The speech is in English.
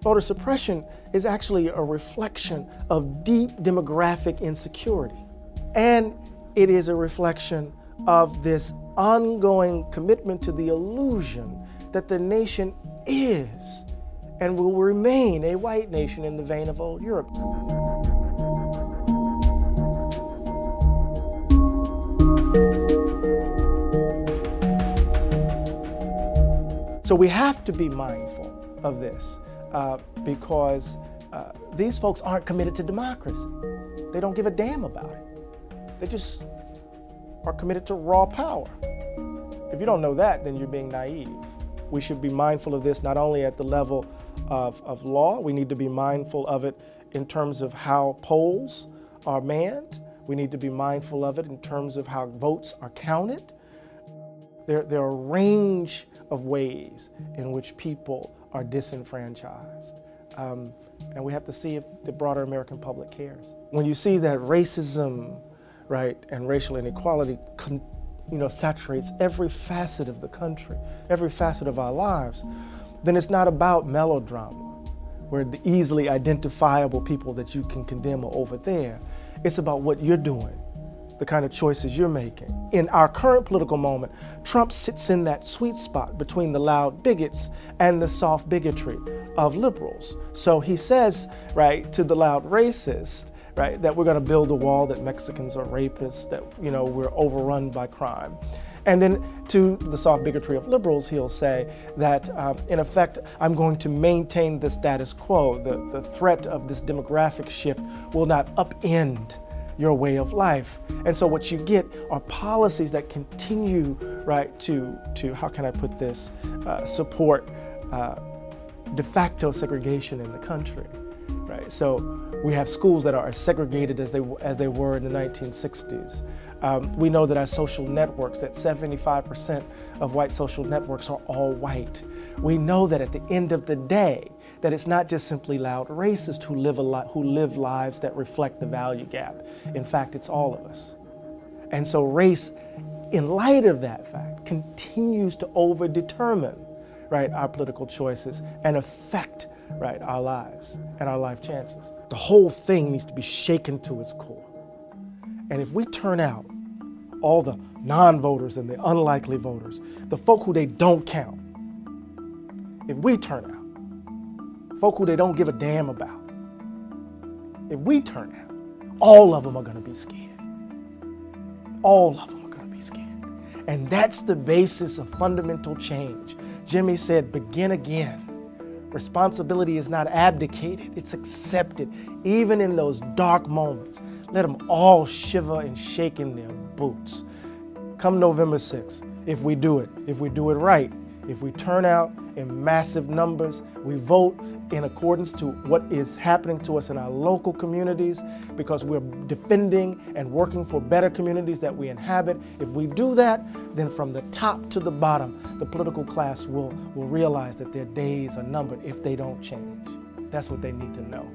Voter suppression is actually a reflection of deep demographic insecurity. And it is a reflection of this ongoing commitment to the illusion that the nation is and will remain a white nation in the vein of old Europe. So we have to be mindful of this because these folks aren't committed to democracy. They don't give a damn about it. They just are committed to raw power. If you don't know that, then you're being naive. We should be mindful of this not only at the level of law, we need to be mindful of it in terms of how polls are manned. We need to be mindful of it in terms of how votes are counted. There are a range of ways in which people are disenfranchised. And we have to see if the broader American public cares. When you see that racism, right, and racial inequality saturates every facet of the country, every facet of our lives, then it's not about melodrama, where the easily identifiable people that you can condemn are over there. It's about what you're doing, the kind of choices you're making. In our current political moment, Trump sits in that sweet spot between the loud bigots and the soft bigotry of liberals. So he says, right, to the loud racists, right, that we're going to build a wall, that Mexicans are rapists, that, we're overrun by crime. And then to the soft bigotry of liberals, he'll say that, in effect, I'm going to maintain the status quo. The threat of this demographic shift will not upend your way of life. And so what you get are policies that continue, right, to how can I put this, support de facto segregation in the country. Right? So we have schools that are as segregated as they were in the 1960s. We know that our social networks, that 75% of white social networks are all white. We know that at the end of the day, that it's not just simply loud racists who live lives that reflect the value gap. In fact, it's all of us. And so race, in light of that fact, continues to overdetermine, right, our political choices and affect, right, our lives and our life chances. The whole thing needs to be shaken to its core. And if we turn out all the non-voters and the unlikely voters, the folk who they don't count, if we turn out folk who they don't give a damn about, if we turn out, all of them are going to be scared. All of them are going to be scared. And that's the basis of fundamental change. Jimmy said, begin again. Responsibility is not abdicated, it's accepted. Even in those dark moments, let them all shiver and shake in their boots. Come November 6th, if we do it right, if we turn out in massive numbers, we vote in accordance to what is happening to us in our local communities, because we're defending and working for better communities that we inhabit. If we do that, then from the top to the bottom, the political class will realize that their days are numbered if they don't change. That's what they need to know.